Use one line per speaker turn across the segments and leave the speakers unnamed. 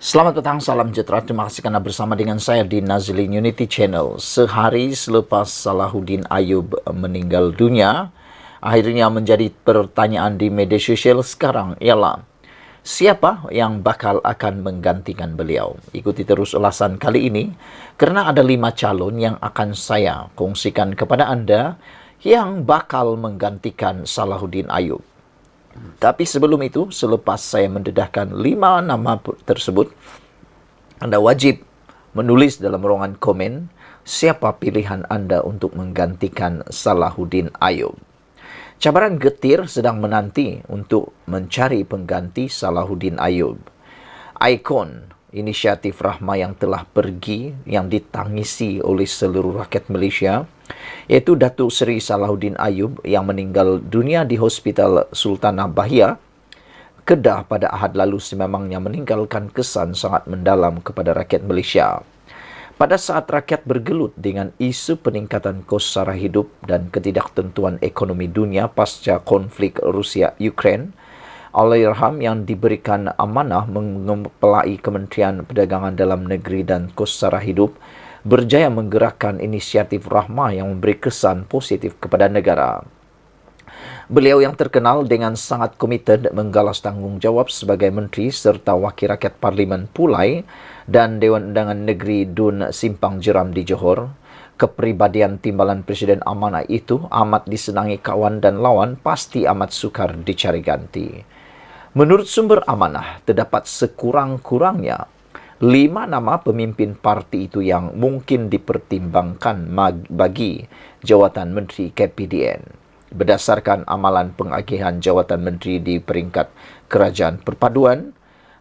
Selamat petang, salam sejahtera. Terima kasih kerana bersama dengan saya di Nazlin Unity Channel. Sehari selepas Salahuddin Ayub meninggal dunia, akhirnya menjadi pertanyaan di media sosial sekarang ialah siapa yang bakal akan menggantikan beliau? Ikuti terus ulasan kali ini kerana ada 5 calon yang akan saya kongsikan kepada anda yang bakal menggantikan Salahuddin Ayub. Tapi sebelum itu, selepas saya mendedahkan 5 nama tersebut, anda wajib menulis dalam ruangan komen siapa pilihan anda untuk menggantikan Salahuddin Ayub. Cabaran getir sedang menanti untuk mencari pengganti Salahuddin Ayub. Ikon inisiatif Rahmah yang telah pergi, yang ditangisi oleh seluruh rakyat Malaysia, iaitu Datuk Seri Salahuddin Ayub yang meninggal dunia di Hospital Sultanah Bahia, Kedah pada Ahad lalu sememangnya meninggalkan kesan sangat mendalam kepada rakyat Malaysia. Pada saat rakyat bergelut dengan isu peningkatan kos sara hidup dan ketidaktentuan ekonomi dunia pasca konflik Rusia-Ukraine, Allahyarham yang diberikan amanah mengepelai Kementerian Perdagangan Dalam Negeri dan Kos Sara Hidup berjaya menggerakkan inisiatif Rahmah yang memberi kesan positif kepada negara. Beliau yang terkenal dengan sangat komited menggalas tanggungjawab sebagai menteri serta wakil rakyat Parlimen Pulai dan Dewan Undangan Negeri Dun Simpang Jeram di Johor, kepribadian timbalan Presiden amanah itu amat disenangi kawan dan lawan, pasti amat sukar dicari ganti. Menurut sumber amanah, terdapat sekurang-kurangnya 5 nama pemimpin parti itu yang mungkin dipertimbangkan bagi jawatan Menteri KPDN. Berdasarkan amalan pengagihan jawatan menteri di peringkat Kerajaan Perpaduan,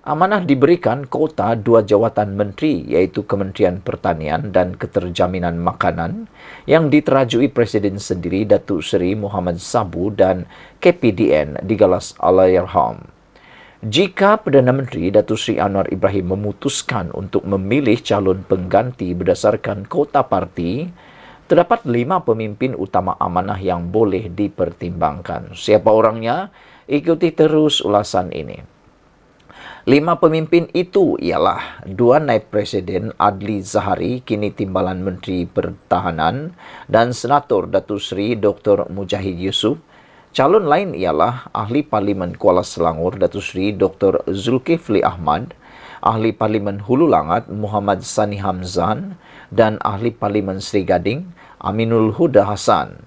amanah diberikan kota 2 jawatan menteri iaitu Kementerian Pertanian dan Keterjaminan Makanan yang diterajui Presiden sendiri Datuk Seri Muhammad Sabu dan KPDN digalas Allahyarham. Jika Perdana Menteri Datuk Seri Anwar Ibrahim memutuskan untuk memilih calon pengganti berdasarkan kota parti, terdapat 5 pemimpin utama amanah yang boleh dipertimbangkan. Siapa orangnya? Ikuti terus ulasan ini. 5 pemimpin itu ialah 2 Naib Presiden Adli Zahari, kini Timbalan Menteri Pertahanan, dan Senator Datuk Seri Dr. Mujahid Yusof. Calon lain ialah Ahli Parlimen Kuala Selangor Datuk Seri Dr. Zulkifli Ahmad, Ahli Parlimen Hulu Langat Muhammad Sani Hamzan, dan Ahli Parlimen Seri Gading Aminul Huda Hassan.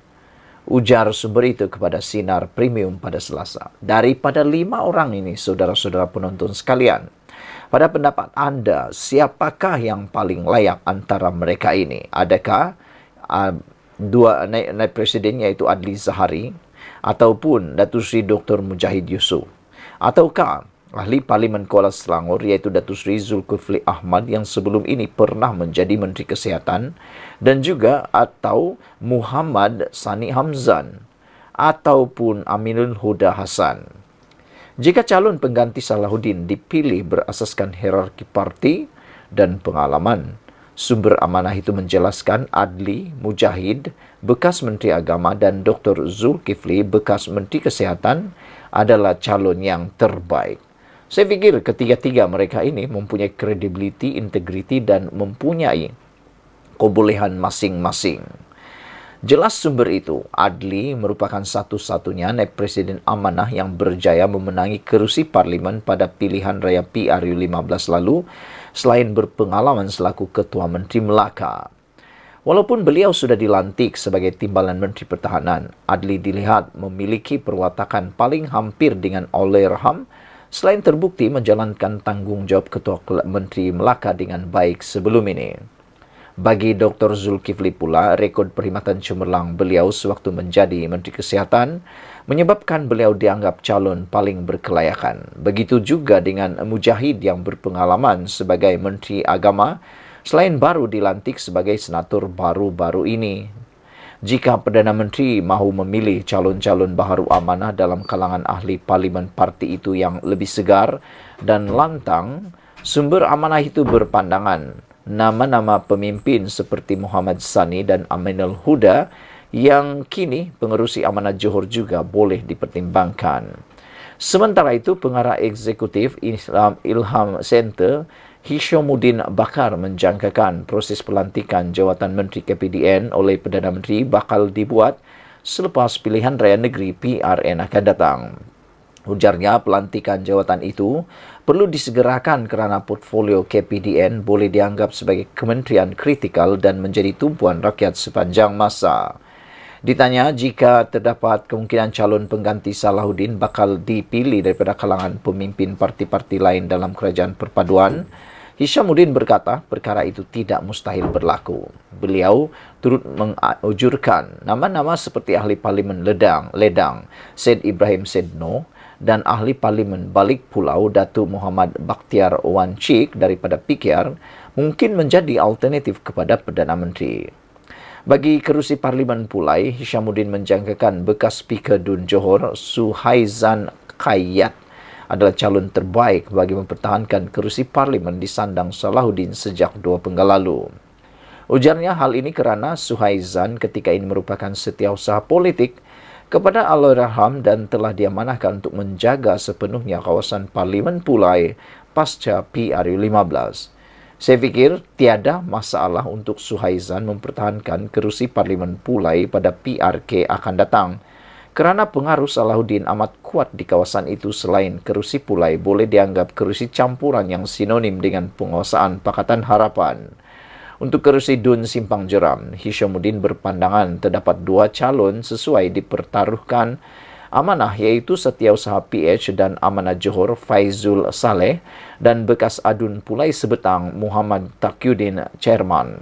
Ujar sumber itu kepada Sinar Premium pada Selasa. Daripada 5 orang ini, saudara-saudara penonton sekalian, pada pendapat anda, siapakah yang paling layak antara mereka ini? Adakah 2 naib presiden iaitu Adli Zahari, ataupun Datuk Seri Dr. Mujahid Yusof, ataukah Ahli Parlimen Kuala Selangor iaitu Datuk Seri Zulkifli Ahmad yang sebelum ini pernah menjadi Menteri Kesihatan, dan juga atau Muhammad Sani Hamzan ataupun Aminul Huda Hassan. Jika calon pengganti Salahuddin dipilih berasaskan hierarki parti dan pengalaman, sumber amanah itu menjelaskan Adli Mujahid, bekas Menteri Agama, dan Dr. Zulkifli, bekas Menteri Kesihatan adalah calon yang terbaik. Saya fikir ketiga-tiga mereka ini mempunyai kredibiliti, integriti, dan mempunyai kebolehan masing-masing. Jelas sumber itu, Adli merupakan satu-satunya naib presiden amanah yang berjaya memenangi kerusi parlimen pada pilihan raya PRU15 lalu, selain berpengalaman selaku Ketua Menteri Melaka. Walaupun beliau sudah dilantik sebagai Timbalan Menteri Pertahanan, Adli dilihat memiliki perwatakan paling hampir dengan Allahyarham, selain terbukti menjalankan tanggungjawab Ketua Menteri Melaka dengan baik sebelum ini. Bagi Dr. Zulkifli pula, rekod perkhidmatan cemerlang beliau sewaktu menjadi Menteri Kesihatan menyebabkan beliau dianggap calon paling berkelayakan. Begitu juga dengan Mujahid yang berpengalaman sebagai Menteri Agama, selain baru dilantik sebagai senator baru-baru ini. Jika Perdana Menteri mahu memilih calon-calon baharu amanah dalam kalangan ahli parlimen parti itu yang lebih segar dan lantang, sumber amanah itu berpandangan nama-nama pemimpin seperti Muhammad Sani dan Aminul Huda yang kini pengerusi amanah Johor juga boleh dipertimbangkan. Sementara itu, pengarah eksekutif Ilham Center Hishamuddin Bakar menjangkakan proses pelantikan jawatan Menteri KPDN oleh Perdana Menteri bakal dibuat selepas pilihan raya negeri PRN akan datang. Ujarnya pelantikan jawatan itu perlu disegerakan kerana portfolio KPDN boleh dianggap sebagai kementerian kritikal dan menjadi tumpuan rakyat sepanjang masa. Ditanya jika terdapat kemungkinan calon pengganti Salahuddin bakal dipilih daripada kalangan pemimpin parti-parti lain dalam kerajaan perpaduan, Hishamuddin berkata perkara itu tidak mustahil berlaku. Beliau turut mengajurkan nama-nama seperti Ahli Parlimen Ledang, Syed Ibrahim Sedno dan Ahli Parlimen Balik Pulau Datuk Muhammad Bakhtiar Wan Chik daripada PKR mungkin menjadi alternatif kepada Perdana Menteri. Bagi kerusi Parlimen Pulai, Hishamuddin menjangkakan bekas Speaker DUN Johor Suhaizan Khayyat adalah calon terbaik bagi mempertahankan kerusi Parlimen di sandang Salahuddin sejak 2 penggal lalu. Ujarnya hal ini kerana Suhaizan ketika ini merupakan setiausaha politik kepada Allahyarham dan telah diamanahkan untuk menjaga sepenuhnya kawasan Parlimen Pulai pasca PRU 15. Saya fikir tiada masalah untuk Suhaizan mempertahankan kerusi Parlimen Pulai pada PRK akan datang kerana pengaruh Salahuddin amat kuat di kawasan itu. Selain kerusi Pulai boleh dianggap kerusi campuran yang sinonim dengan penguasaan Pakatan Harapan. Untuk kerusi DUN Simpang Jeram, Hishamuddin berpandangan terdapat 2 calon sesuai dipertaruhkan amanah iaitu Setiausaha PH dan Amanah Johor Faizul Saleh dan bekas Adun Pulai Sebetang Muhammad Taqiyuddin Chairman.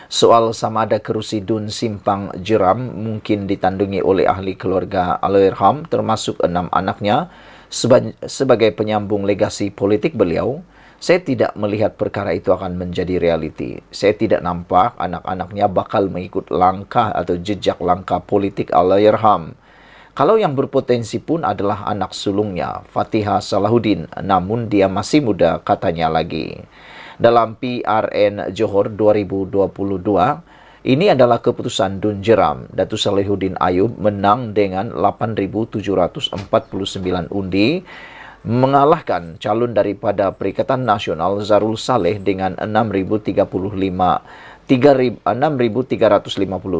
Soal sama ada kerusi DUN Simpang Jeram mungkin ditandungi oleh ahli keluarga Allahyarham termasuk 6 anaknya sebagai penyambung legasi politik beliau, saya tidak melihat perkara itu akan menjadi realiti. Saya tidak nampak anak-anaknya bakal mengikut langkah atau jejak langkah politik Allahyarham. Kalau yang berpotensi pun adalah anak sulungnya, Fatihah Salahuddin, namun dia masih muda, katanya lagi. Dalam PRN Johor 2022, ini adalah keputusan DUN Jeram. Datuk Salahuddin Ayub menang dengan 8,749 undi, mengalahkan calon daripada Perikatan Nasional Zarul Saleh dengan 6,350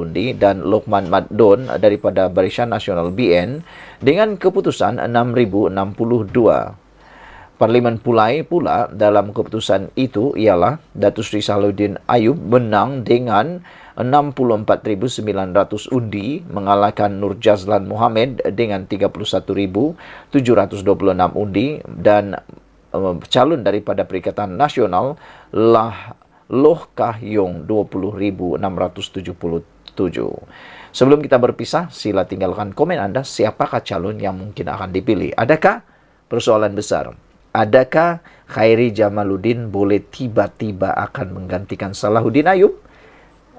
undi dan Lokman Maddon daripada Barisan Nasional BN dengan keputusan 6,062. Parlimen Pulai pula dalam keputusan itu ialah Datuk Seri Salahuddin Ayub menang dengan 64,900 undi, mengalahkan Nur Jazlan Mohamed dengan 31,726 undi dan calon daripada Perikatan Nasional Loh Kah Yong 20,677. Sebelum kita berpisah, sila tinggalkan komen anda siapakah calon yang mungkin akan dipilih. Adakah persoalan besar? Adakah Khairi Jamaluddin boleh tiba-tiba akan menggantikan Salahuddin Ayub?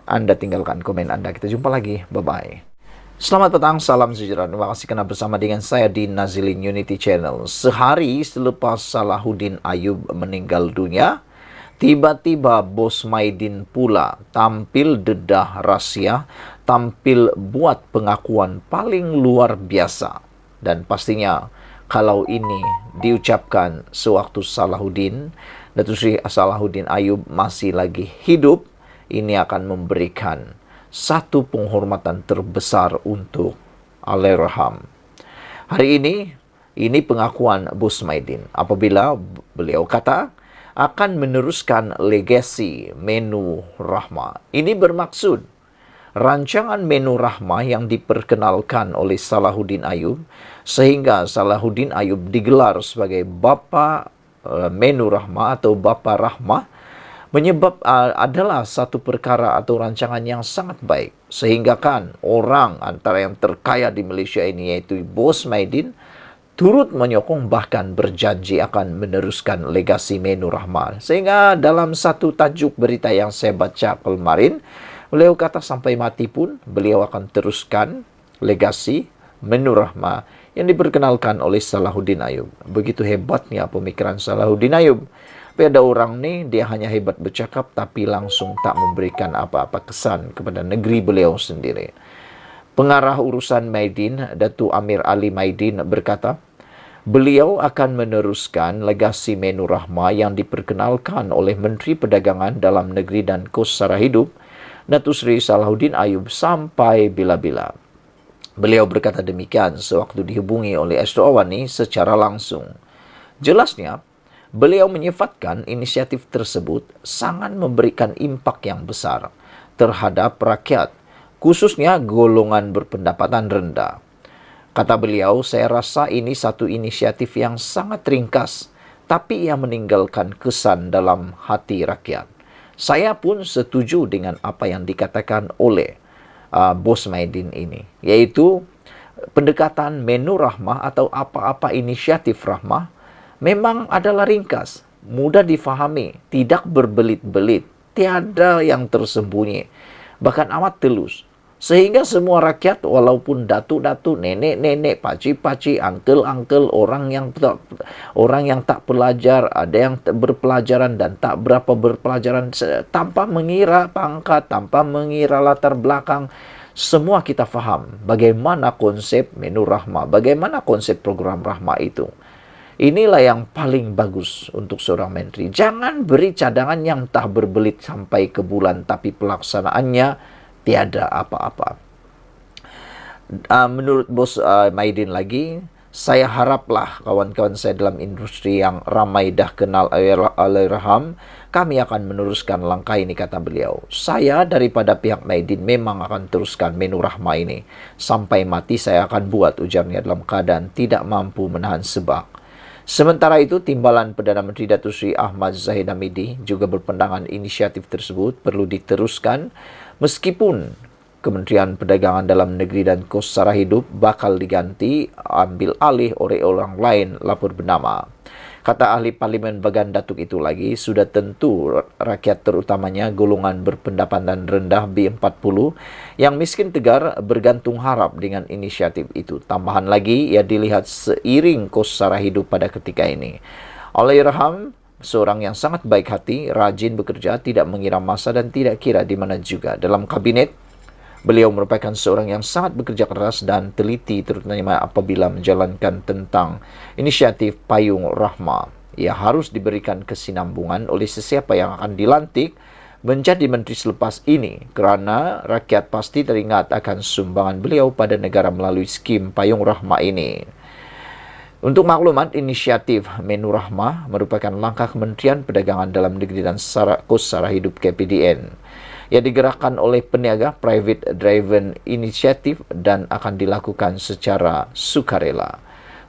Anda tinggalkan komen anda. Kita jumpa lagi. Bye-bye. Selamat petang, salam sejahtera. Terima kasih kerana bersama dengan saya di Nazilin Unity Channel. Sehari selepas Salahuddin Ayub meninggal dunia, tiba-tiba Bos Maidin pula tampil dedah rahsia, tampil buat pengakuan paling luar biasa. Dan pastinya kalau ini diucapkan sewaktu Salahuddin, Datuk Seri Salahuddin Ayub masih lagi hidup, ini akan memberikan satu penghormatan terbesar untuk Allahyarham. Hari ini pengakuan Bos Maidin apabila beliau kata akan meneruskan legasi menu Rahmah. Ini bermaksud rancangan menu Rahmah yang diperkenalkan oleh Salahuddin Ayub sehingga Salahuddin Ayub digelar sebagai Bapa menu Rahmah atau Bapa Rahmah adalah satu perkara atau rancangan yang sangat baik sehingga kan orang antara yang terkaya di Malaysia ini iaitu Bos Maidin turut menyokong bahkan berjanji akan meneruskan legasi menu Rahmah. Sehingga dalam satu tajuk berita yang saya baca kemarin, beliau kata sampai mati pun beliau akan teruskan legasi menu Rahmah yang diperkenalkan oleh Salahuddin Ayub. Begitu hebatnya pemikiran Salahuddin Ayub. Tapi ada orang ni, dia hanya hebat bercakap tapi langsung tak memberikan apa-apa kesan kepada negeri beliau sendiri. Pengarah urusan Maidin, Datuk Amir Ali Maidin berkata, Beliau akan meneruskan legasi menu rahmah yang diperkenalkan oleh Menteri Perdagangan Dalam Negeri dan Kos Sara Hidup, Datuk Seri Salahuddin Ayub sampai bila-bila. Beliau berkata demikian sewaktu dihubungi oleh Astro Awani secara langsung. Jelasnya, beliau menyifatkan inisiatif tersebut sangat memberikan impak yang besar terhadap rakyat, khususnya golongan berpendapatan rendah. Kata beliau, saya rasa ini satu inisiatif yang sangat ringkas, tapi yang meninggalkan kesan dalam hati rakyat. Saya pun setuju dengan apa yang dikatakan oleh Bos Maidin ini, yaitu pendekatan menu rahmah atau apa-apa inisiatif rahmah memang adalah ringkas, mudah difahami, tidak berbelit-belit, tiada yang tersembunyi, bahkan amat telus. Sehingga semua rakyat, walaupun datuk-datuk, nenek-nenek, pakcik-pakcik, uncle-uncle, orang yang tak pelajar, ada yang berpelajaran dan tak berapa berpelajaran, tanpa mengira pangkat, tanpa mengira latar belakang, semua kita faham bagaimana konsep menu rahmah, bagaimana konsep program rahmah itu. Inilah yang paling bagus untuk seorang menteri. Jangan beri cadangan yang tak berbelit sampai ke bulan, tapi pelaksanaannya tiada apa-apa. Menurut Bos Maidin lagi, saya haraplah kawan-kawan saya dalam industri yang ramai dah kenal Allahyarham, kami akan meneruskan langkah ini, kata beliau. Saya daripada pihak Maidin memang akan teruskan menu rahmah ini. Sampai mati saya akan buat, ujarnya dalam keadaan tidak mampu menahan sebab. Sementara itu, Timbalan Perdana Menteri Datuk Seri Ahmad Zahid Hamidi juga berpandangan inisiatif tersebut perlu diteruskan meskipun Kementerian Perdagangan Dalam Negeri dan Kos Sara Hidup bakal diganti ambil alih oleh orang lain lapor bernama. Kata ahli Parlimen Bagan Datuk itu lagi, sudah tentu rakyat terutamanya golongan berpendapatan rendah B40 yang miskin tegar bergantung harap dengan inisiatif itu. Tambahan lagi, ia dilihat seiring kos sara hidup pada ketika ini. Allahyarham, seorang yang sangat baik hati, rajin bekerja, tidak mengira masa dan tidak kira di mana juga. Dalam kabinet, beliau merupakan seorang yang sangat bekerja keras dan teliti, terutama apabila menjalankan tentang inisiatif Payung Rahmah. Ia harus diberikan kesinambungan oleh sesiapa yang akan dilantik menjadi menteri selepas ini, kerana rakyat pasti teringat akan sumbangan beliau pada negara melalui skim Payung Rahmah ini. Untuk maklumat, inisiatif Menu Rahmah merupakan langkah Kementerian Perdagangan Dalam Negeri dan Kos Sara Hidup KPDN. Ia digerakkan oleh peniaga private driven inisiatif dan akan dilakukan secara sukarela.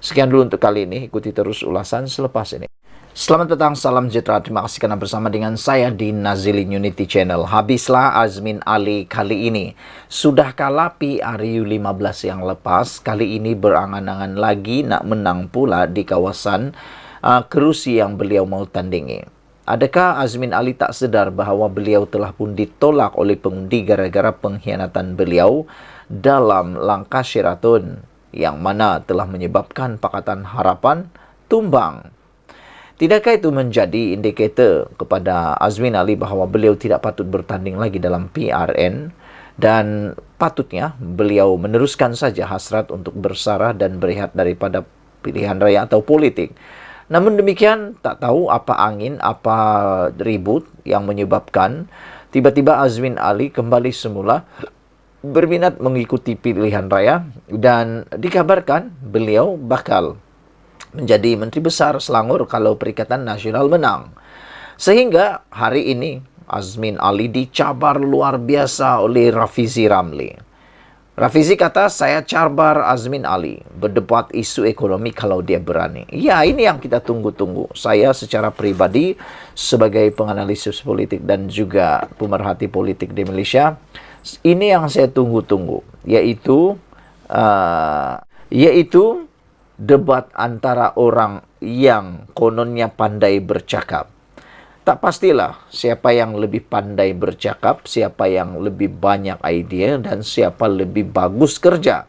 Sekian dulu untuk kali ini. Ikuti terus ulasan selepas ini. Selamat petang, salam sejahtera. Terima kasih kerana bersama dengan saya di Nazilin Unity Channel. Habislah Azmin Ali kali ini. Sudah kalah PRU 15 yang lepas, kali ini berangan-angan lagi nak menang pula di kawasan kerusi yang beliau mau tandingi. Adakah Azmin Ali tak sedar bahawa beliau telah pun ditolak oleh pengundi gara-gara pengkhianatan beliau dalam langkah Sheraton yang mana telah menyebabkan Pakatan Harapan tumbang? Tidakkah itu menjadi indikator kepada Azmin Ali bahawa beliau tidak patut bertanding lagi dalam PRN dan patutnya beliau meneruskan saja hasrat untuk bersarah dan berehat daripada pilihan raya atau politik? Namun demikian, tak tahu apa angin, apa ribut yang menyebabkan tiba-tiba Azmin Ali kembali semula berminat mengikuti pilihan raya dan dikabarkan beliau bakal menjadi Menteri Besar Selangor kalau Perikatan Nasional menang. Sehingga hari ini Azmin Ali dicabar luar biasa oleh Rafizi Ramli. Rafizi kata, saya cabar Azmin Ali berdebat isu ekonomi kalau dia berani. Ya, ini yang kita tunggu-tunggu. Saya secara pribadi sebagai penganalisis politik dan juga pemerhati politik di Malaysia, ini yang saya tunggu-tunggu, yaitu debat antara orang yang kononnya pandai bercakap. Tak pastilah siapa yang lebih pandai bercakap, siapa yang lebih banyak idea dan siapa lebih bagus kerja.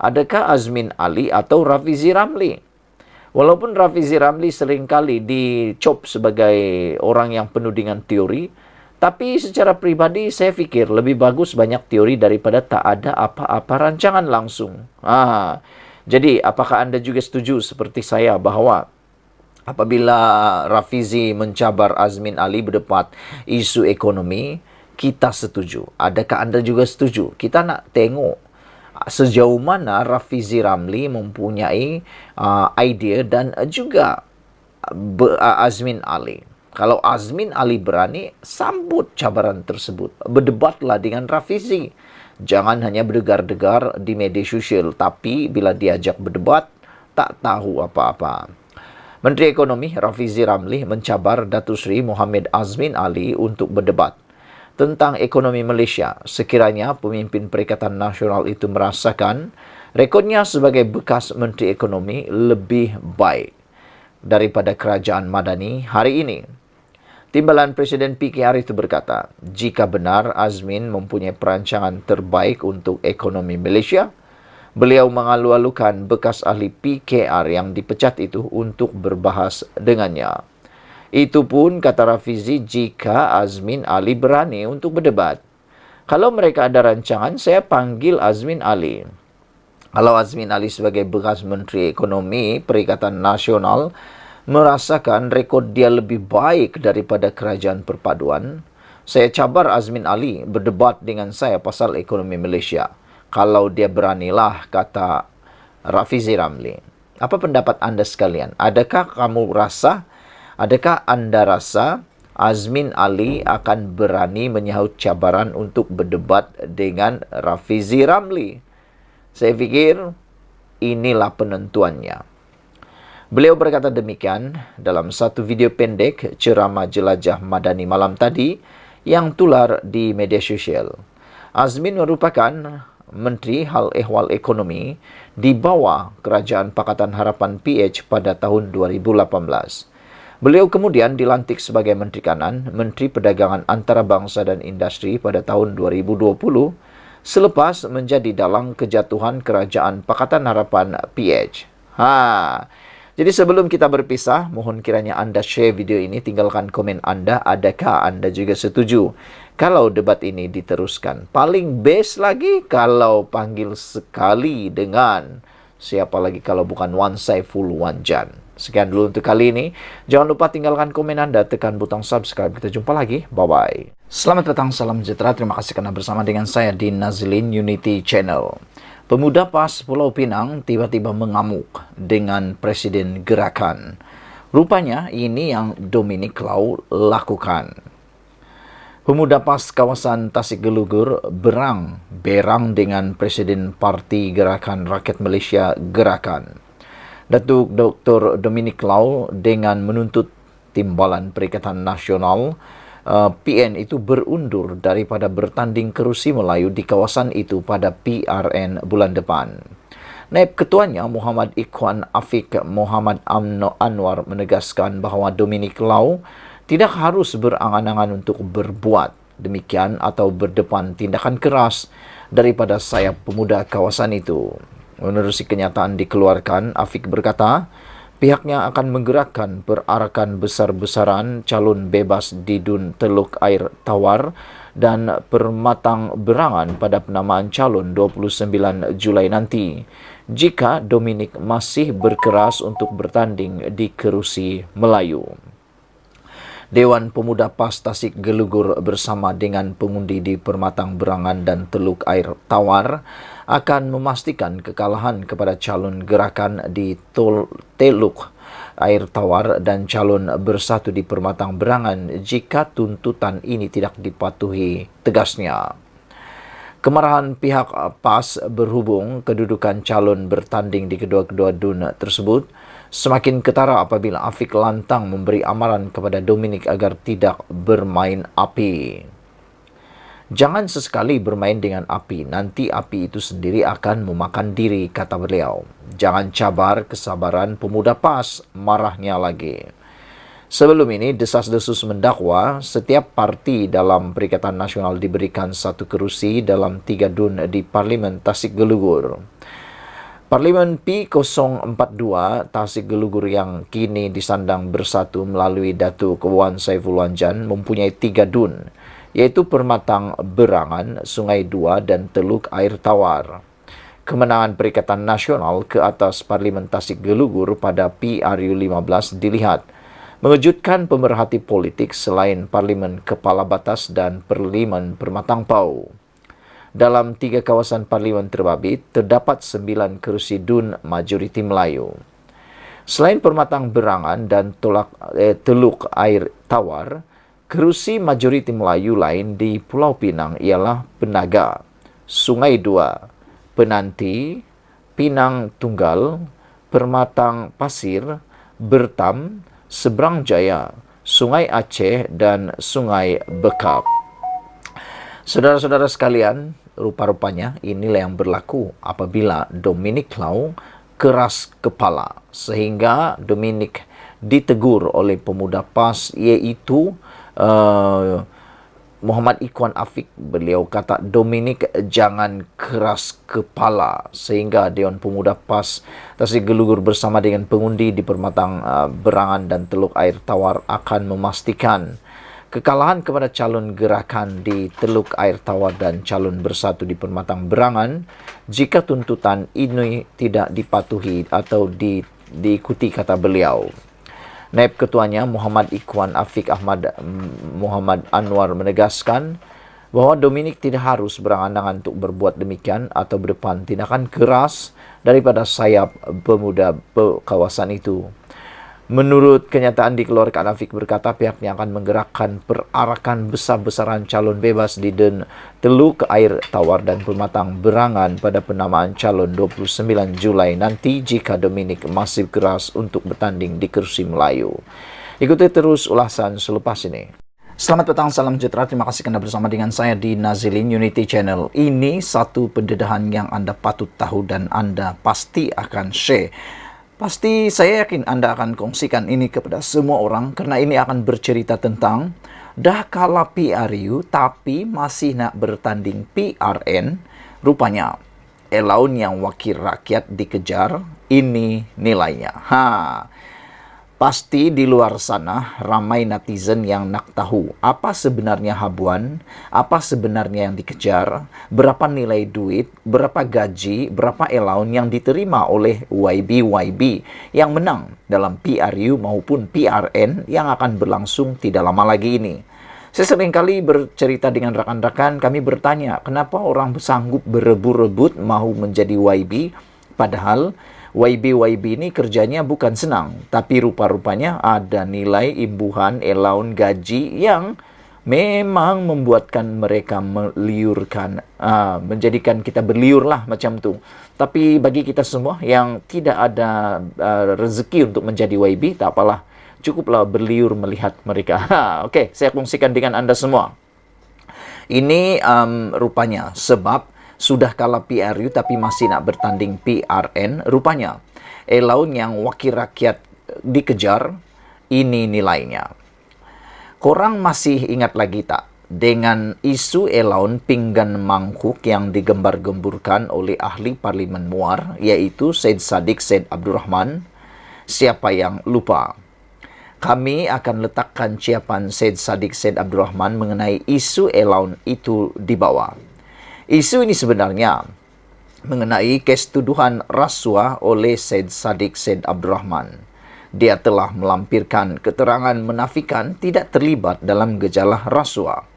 Adakah Azmin Ali atau Rafizi Ramli? Walaupun Rafizi Ramli seringkali dicop sebagai orang yang penuh dengan teori, tapi secara pribadi saya fikir lebih bagus banyak teori daripada tak ada apa-apa rancangan langsung. Jadi, apakah Anda juga setuju seperti saya bahwa apabila Rafizi mencabar Azmin Ali berdebat isu ekonomi, kita setuju. Adakah Anda juga setuju? Kita nak tengok sejauh mana Rafizi Ramli mempunyai idea dan juga Azmin Ali. Kalau Azmin Ali berani, sambut cabaran tersebut. Berdebatlah dengan Rafizi. Jangan hanya berdegar-degar di media sosial, tapi bila diajak berdebat, tak tahu apa-apa. Menteri Ekonomi Rafizi Ramli mencabar Datuk Seri Mohamed Azmin Ali untuk berdebat tentang ekonomi Malaysia sekiranya pemimpin Perikatan Nasional itu merasakan rekodnya sebagai bekas Menteri Ekonomi lebih baik daripada kerajaan Madani hari ini. Timbalan Presiden PKR itu berkata, jika benar Azmin mempunyai perancangan terbaik untuk ekonomi Malaysia, beliau mengalu-alukan bekas ahli PKR yang dipecat itu untuk berbahas dengannya. Itu pun, kata Rafizi, jika Azmin Ali berani untuk berdebat. Kalau mereka ada rancangan, saya panggil Azmin Ali. Kalau Azmin Ali sebagai bekas Menteri Ekonomi Perikatan Nasional merasakan rekod dia lebih baik daripada Kerajaan Perpaduan, saya cabar Azmin Ali berdebat dengan saya pasal ekonomi Malaysia. Kalau dia beranilah, kata Rafizi Ramli. Apa pendapat anda sekalian? Adakah anda rasa Azmin Ali akan berani menyahut cabaran untuk berdebat dengan Rafizi Ramli? Saya fikir inilah penentuannya. Beliau berkata demikian dalam satu video pendek ceramah jelajah Madani malam tadi yang tular di media sosial. Azmin merupakan Menteri Hal Ehwal Ekonomi di bawah Kerajaan Pakatan Harapan PH pada tahun 2018. Beliau kemudian dilantik sebagai Menteri Kanan, Menteri Perdagangan Antarabangsa dan Industri pada tahun 2020 selepas menjadi dalang kejatuhan Kerajaan Pakatan Harapan PH. Jadi sebelum kita berpisah, mohon kiranya anda share video ini, tinggalkan komen anda. Adakah anda juga setuju kalau debat ini diteruskan? Paling best lagi kalau panggil sekali dengan siapa lagi kalau bukan Wan Saiful Wan Jan. Sekian dulu untuk kali ini. Jangan lupa tinggalkan komen anda, tekan butang subscribe. Kita jumpa lagi. Bye-bye. Selamat datang, salam sejahtera. Terima kasih karena bersama dengan saya di Nazlin Unity Channel. Pemuda PAS Pulau Pinang tiba-tiba mengamuk dengan Presiden Gerakan. Rupanya ini yang Dominic Lau lakukan. Pemuda PAS kawasan Tasik Gelugur berang dengan Presiden Parti Gerakan Rakyat Malaysia Gerakan. Datuk Dr. Dominic Lau dengan menuntut Timbalan Perikatan Nasional PN itu berundur daripada bertanding kerusi Melayu di kawasan itu pada PRN bulan depan. Naib Ketuanya Muhammad Ikhwan Afiq Muhammad Anwar menegaskan bahawa Dominic Lau tidak harus berangan-angan untuk berbuat demikian atau berdepan tindakan keras daripada sayap pemuda kawasan itu. Menerusi kenyataan dikeluarkan, Afiq berkata, pihaknya akan menggerakkan perarakan besar-besaran calon bebas di Dun Teluk Air Tawar dan Permatang Berangan pada penamaan calon 29 Julai nanti jika Dominic masih berkeras untuk bertanding di kerusi Melayu. Dewan Pemuda PAS Tasik Gelugur bersama dengan pengundi di Permatang Berangan dan Teluk Air Tawar akan memastikan kekalahan kepada calon gerakan di Teluk Air Tawar dan calon bersatu di Permatang Berangan jika tuntutan ini tidak dipatuhi, tegasnya. Kemarahan pihak PAS berhubung kedudukan calon bertanding di kedua-kedua dun tersebut semakin ketara apabila Afiq lantang memberi amaran kepada Dominic agar tidak bermain api. Jangan sesekali bermain dengan api, nanti api itu sendiri akan memakan diri, kata beliau. Jangan cabar kesabaran pemuda PAS, marahnya lagi. Sebelum ini, desas-desus mendakwa setiap parti dalam Perikatan Nasional diberikan satu kerusi dalam 3 dun di Parlimen Tasik Gelugur. Parlimen P042 Tasik Gelugur yang kini disandang bersatu melalui Datuk Wan Saiful Wan Jan mempunyai 3 dun, iaitu Permatang Berangan, Sungai Dua dan Teluk Air Tawar. kemenangan Perikatan Nasional ke atas Parlimen Tasik Gelugur pada PRU 15 dilihat mengejutkan pemerhati politik selain Parlimen Kepala Batas dan Parlimen Permatang Pau. Dalam 3 kawasan parlimen terbabit, terdapat 9 kerusi DUN majoriti Melayu. Selain Permatang Berangan dan Teluk Air Tawar, kerusi majoriti Melayu lain di Pulau Pinang ialah Penaga, Sungai Dua, Penanti, Pinang Tunggal, Permatang Pasir, Bertam, Seberang Jaya, Sungai Aceh dan Sungai Bekap. Saudara-saudara sekalian, rupa-rupanya inilah yang berlaku apabila Dominic Lau keras kepala sehingga Dominic ditegur oleh pemuda PAS iaitu Muhammad Ikhwan Afiq. Beliau kata, Dominic jangan keras kepala, sehingga Dewan Pemuda PAS Tasik Gelugur bersama dengan pengundi di Permatang Berangan dan Teluk Air Tawar akan memastikan kekalahan kepada calon gerakan di Teluk Air Tawar dan calon bersatu di Permatang Berangan jika tuntutan ini tidak dipatuhi atau diikuti, kata beliau. Naib Ketuanya Muhammad Ikhwan Afiq Ahmad Muhammad Anwar menegaskan bahwa Dominic tidak harus berangan-angan untuk berbuat demikian atau berdepan tindakan keras daripada sayap pemuda kawasan itu. Menurut kenyataan dikeluarkan, Afiq berkata pihaknya akan menggerakkan perarakan besar-besaran calon bebas di Teluk Air Tawar dan Permatang Berangan pada penamaan calon 29 Julai nanti jika Dominic masih keras untuk bertanding di kerusi Melayu. Ikuti terus ulasan selepas ini. Selamat petang, salam sejahtera. Terima kasih Anda bersama dengan saya di Nazilin Unity Channel. Ini satu pendedahan yang Anda patut tahu dan Anda pasti akan share. Pasti saya yakin Anda akan kongsikan ini kepada semua orang karena ini akan bercerita tentang dah kalah PRU tapi masih nak bertanding PRN. Rupanya elaun yang wakil rakyat dikejar, ini nilainya. Pasti di luar sana ramai netizen yang nak tahu apa sebenarnya habuan, apa sebenarnya yang dikejar, berapa nilai duit, berapa gaji, berapa allowance yang diterima oleh YB yang menang dalam PRU maupun PRN yang akan berlangsung tidak lama lagi ini. Saya seringkali bercerita dengan rekan-rekan, kami bertanya kenapa orang sanggup berebut-rebut mau menjadi YB, padahal YB ini kerjanya bukan senang, tapi rupa-rupanya ada nilai imbuhan, allowance, gaji yang memang membuatkan mereka meliurkan, menjadikan kita berliur lah macam tu. Tapi bagi kita semua yang tidak ada rezeki untuk menjadi YB, tak apalah, cukuplah berliur melihat mereka. Okey, saya kongsikan dengan Anda semua. Ini rupanya sebab sudah kalah PRU tapi masih nak bertanding PRN, rupanya allowance yang wakil rakyat dikejar, ini nilainya. Korang masih ingat lagi tak dengan isu allowance pinggan mangkuk yang digembar-gemburkan oleh ahli Parlimen Muar, iaitu Syed Saddiq Syed Abdurrahman? Siapa yang lupa? Kami akan letakkan ciapan Syed Saddiq Syed Abdurrahman mengenai isu allowance itu di bawah. Isu ini sebenarnya mengenai kes tuduhan rasuah oleh Syed Saddiq Syed Abdurrahman. Dia telah melampirkan keterangan menafikan tidak terlibat dalam gejala rasuah.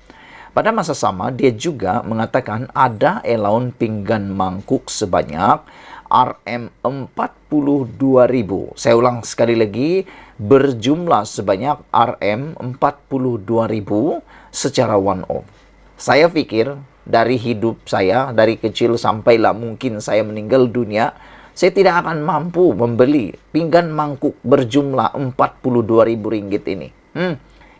Pada masa sama, dia juga mengatakan ada allowance pinggan mangkuk sebanyak RM42.000. Saya ulang sekali lagi, berjumlah sebanyak RM42.000 secara one-off. Saya pikir dari hidup saya, dari kecil sampailah mungkin saya meninggal dunia, saya tidak akan mampu membeli pinggan mangkuk berjumlah RM42.000 ini.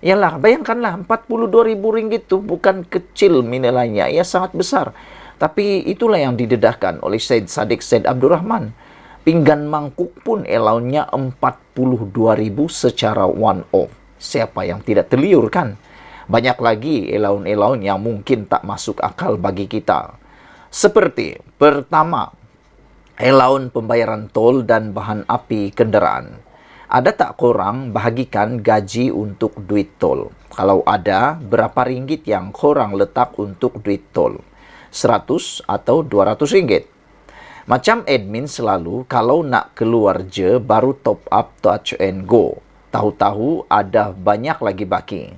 Yalah, bayangkanlah RM42.000 itu bukan kecil nilainya, ia sangat besar. Tapi itulah yang didedahkan oleh Syed Saddiq Syed Abdurrahman. Pinggan mangkuk pun allowance-nya RM42.000 secara one-off. Siapa yang tidak terliur kan? Banyak lagi allowance yang mungkin tak masuk akal bagi kita. Seperti, pertama, allowance pembayaran tol dan bahan api kenderaan. Ada tak korang bahagikan gaji untuk duit tol? Kalau ada, berapa ringgit yang korang letak untuk duit tol? 100 atau 200 ringgit? Macam admin selalu, kalau nak keluar je, baru top up touch and go. Tahu-tahu ada banyak lagi baki.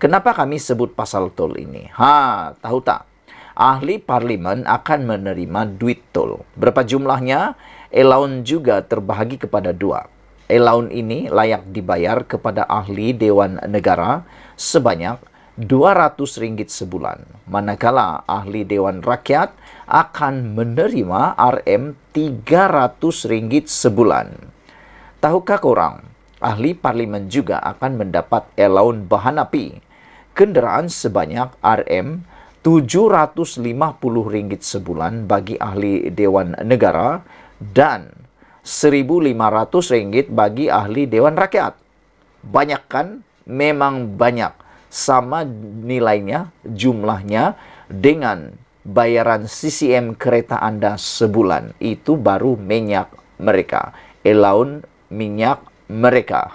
Kenapa kami sebut pasal tol ini? Tahu tak? Ahli parlimen akan menerima duit tol. Berapa jumlahnya? Allowance juga terbahagi kepada dua. Allowance ini layak dibayar kepada ahli Dewan Negara sebanyak RM200 sebulan. Manakala ahli Dewan Rakyat akan menerima RM300 sebulan. Tahukah korang, ahli parlimen juga akan mendapat allowance bahan api, kenderaan sebanyak RM750 sebulan bagi ahli Dewan Negara dan RM1.500 bagi ahli Dewan Rakyat. Banyak kan? Memang banyak. Sama nilainya, jumlahnya dengan bayaran CCM kereta anda sebulan. Itu baru minyak mereka. Allowance minyak mereka.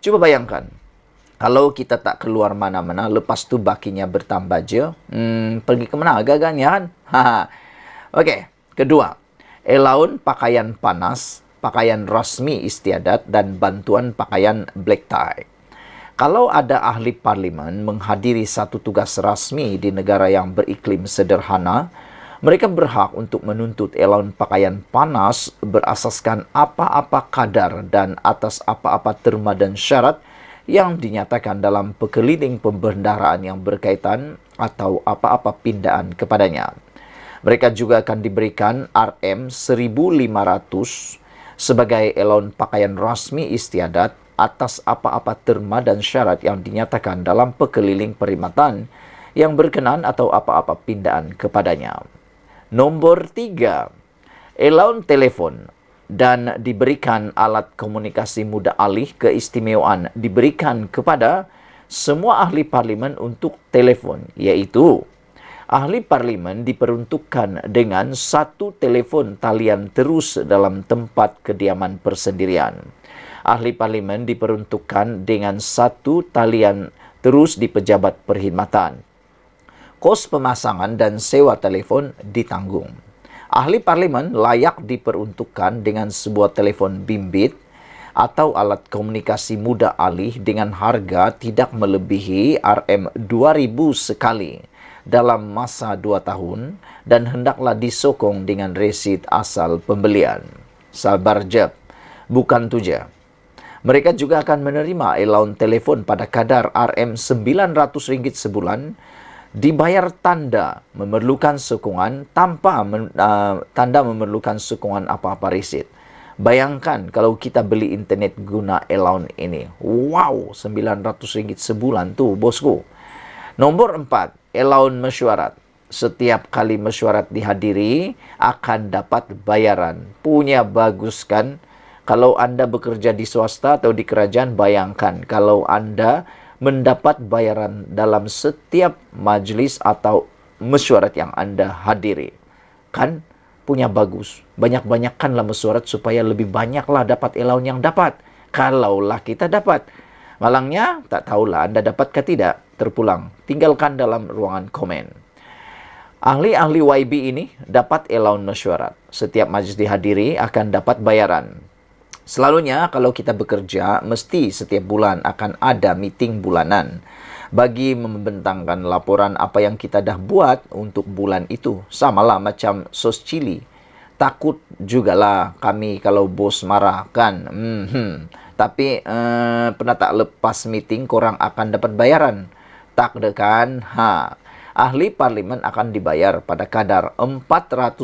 Coba bayangkan. Kalau kita tak keluar mana-mana, lepas tu bakinya bertambah je. Pergi ke mana agak-agaknya kan? Okey, kedua. Allowance pakaian panas, pakaian rasmi istiadat dan bantuan pakaian black tie. Kalau ada ahli parlimen menghadiri satu tugas rasmi di negara yang beriklim sederhana, mereka berhak untuk menuntut allowance pakaian panas berasaskan apa-apa kadar dan atas apa-apa terma dan syarat yang dinyatakan dalam pekeliling pembendaraan yang berkaitan atau apa-apa pindaan kepadanya. Mereka juga akan diberikan RM1.500 sebagai allowance pakaian rasmi istiadat atas apa-apa terma dan syarat yang dinyatakan dalam pekeliling perkhidmatan yang berkenan atau apa-apa pindaan kepadanya. Nombor 3, allowance telefon dan diberikan alat komunikasi mudah alih keistimewaan diberikan kepada semua ahli parlimen untuk telefon, iaitu ahli parlimen diperuntukkan dengan satu telefon talian terus dalam tempat kediaman persendirian. Ahli parlimen diperuntukkan dengan satu talian terus di pejabat perkhidmatan. Kos pemasangan dan sewa telefon ditanggung. Ahli parlimen layak diperuntukkan dengan sebuah telefon bimbit atau alat komunikasi mudah alih dengan harga tidak melebihi RM2.000 sekali dalam masa 2 tahun dan hendaklah disokong dengan resit asal pembelian. Sabar jap, bukan tu je. Mereka juga akan menerima allowance telefon pada kadar RM900 sebulan, dibayar tanda memerlukan sokongan tanpa tanda memerlukan sokongan apa-apa resit. Bayangkan kalau kita beli internet guna allowance ini. Wow, RM900 sebulan tu bosku. Nombor 4, allowance mesyuarat. Setiap kali mesyuarat dihadiri akan dapat bayaran. Punya bagus kan? Kalau anda bekerja di swasta atau di kerajaan, bayangkan kalau anda mendapat bayaran dalam setiap majlis atau mesyuarat yang anda hadiri. Kan punya bagus. Banyak-banyakkanlah mesyuarat supaya lebih banyaklah dapat allowance yang dapat. Kalaulah kita dapat. Malangnya, tak tahulah anda dapat ke tidak. Terpulang. Tinggalkan dalam ruangan komen. Ahli-ahli YB ini dapat allowance mesyuarat. Setiap majlis dihadiri akan dapat bayaran. Selalunya kalau kita bekerja, mesti setiap bulan akan ada meeting bulanan bagi membentangkan laporan apa yang kita dah buat untuk bulan itu. Samalah macam sos cili. Takut jugalah kami kalau bos marah kan. Tapi pernah tak lepas meeting korang akan dapat bayaran? Tak ada kan? Ahli parlimen akan dibayar pada kadar RM400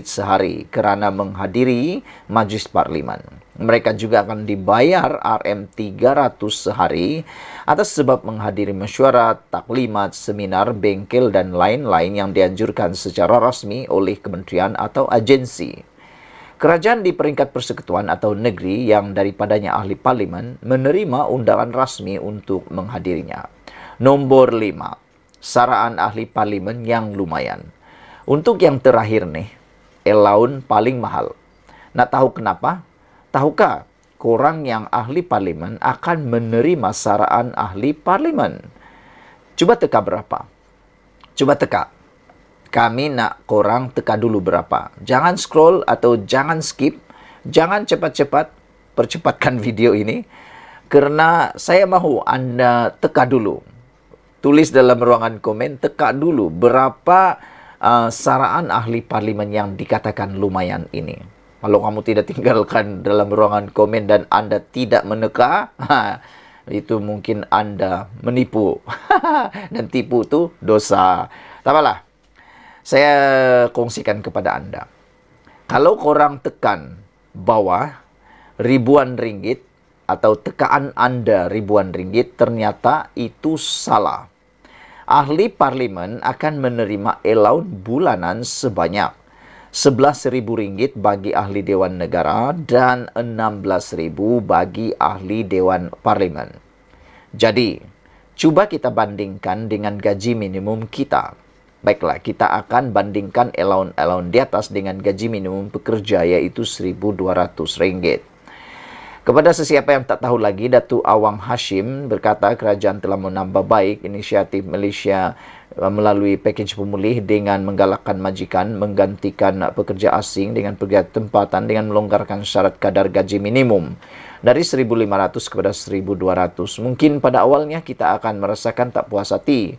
sehari kerana menghadiri majlis parlimen. Mereka juga akan dibayar RM300 sehari atas sebab menghadiri mesyuarat, taklimat, seminar, bengkel dan lain-lain yang dianjurkan secara rasmi oleh kementerian atau agensi. Kerajaan di peringkat persekutuan atau negeri yang daripadanya ahli parlimen menerima undangan rasmi untuk menghadirinya. Nombor 5. Saraan ahli parlimen yang lumayan. Untuk yang terakhir nih, allowance paling mahal. Nak tahu kenapa? Tahukah korang yang ahli parlimen akan menerima saraan ahli parlimen? Cuba teka berapa? Cuba teka. Kami nak korang teka dulu berapa. Jangan scroll atau jangan skip. Jangan cepat-cepat percepatkan video ini. Kerana saya mahu anda teka dulu. Tulis dalam ruangan komen, teka dulu berapa saraan ahli parlimen yang dikatakan lumayan ini. Kalau kamu tidak tinggalkan dalam ruangan komen dan anda tidak meneka, itu mungkin anda menipu. Dan tipu itu dosa. Tak apalah. Saya kongsikan kepada anda. Kalau korang tekan bawah ribuan ringgit atau tekaan anda ribuan ringgit, ternyata itu salah. Ahli parlimen akan menerima allowance bulanan sebanyak RM11,000 bagi ahli Dewan Negara dan RM16,000 bagi ahli Dewan Parlimen. Jadi, cuba kita bandingkan dengan gaji minimum kita. Baiklah, kita akan bandingkan allowance di atas dengan gaji minimum pekerja, iaitu RM1,200. Kepada sesiapa yang tak tahu lagi, Datuk Awang Hashim berkata kerajaan telah menambah baik inisiatif Malaysia melalui pakej pemulih dengan menggalakkan majikan menggantikan pekerja asing dengan pekerja tempatan dengan melonggarkan syarat kadar gaji minimum dari RM1,500 kepada RM1,200. Mungkin pada awalnya kita akan merasakan tak puas hati.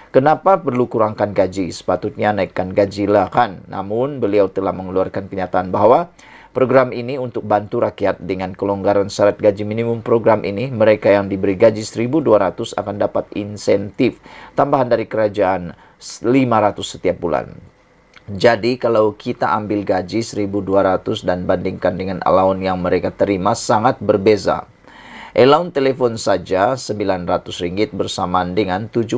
Kenapa perlu kurangkan gaji? Sepatutnya naikkan gajilah kan. Namun beliau telah mengeluarkan kenyataan bahawa program ini untuk bantu rakyat dengan kelonggaran syarat gaji minimum. Program ini, mereka yang diberi gaji RM1,200 akan dapat insentif tambahan dari kerajaan RM500 setiap bulan. Jadi kalau kita ambil gaji RM1,200 dan bandingkan dengan allowance yang mereka terima, sangat berbeza. Allowance telefon saja RM900 bersamaan dengan 75%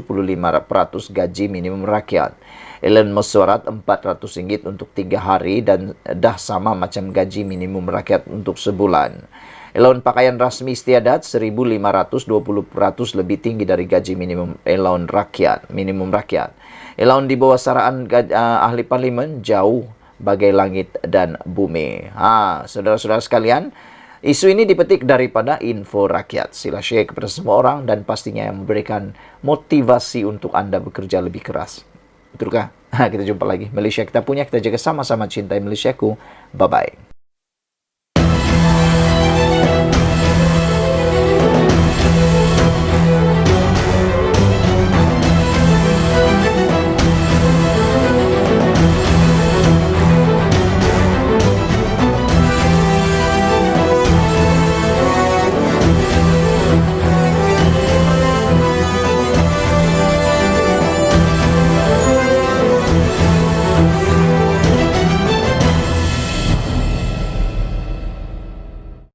gaji minimum rakyat. Allowance mesyuarat RM400 untuk 3 hari dan dah sama macam gaji minimum rakyat untuk sebulan. Allowance pakaian rasmi istiadat RM1,500, 20% lebih tinggi dari gaji minimum allowance minimum rakyat. Allowance di bawah saraan ahli parlimen jauh bagai langit dan bumi. Saudara-saudara sekalian, isu ini dipetik daripada Info Rakyat. Sila share kepada semua orang dan pastinya yang memberikan motivasi untuk anda bekerja lebih keras. Betulkah? Kita jumpa lagi. Malaysia kita punya, kita jaga sama-sama cintai Malaysiaku. Bye-bye.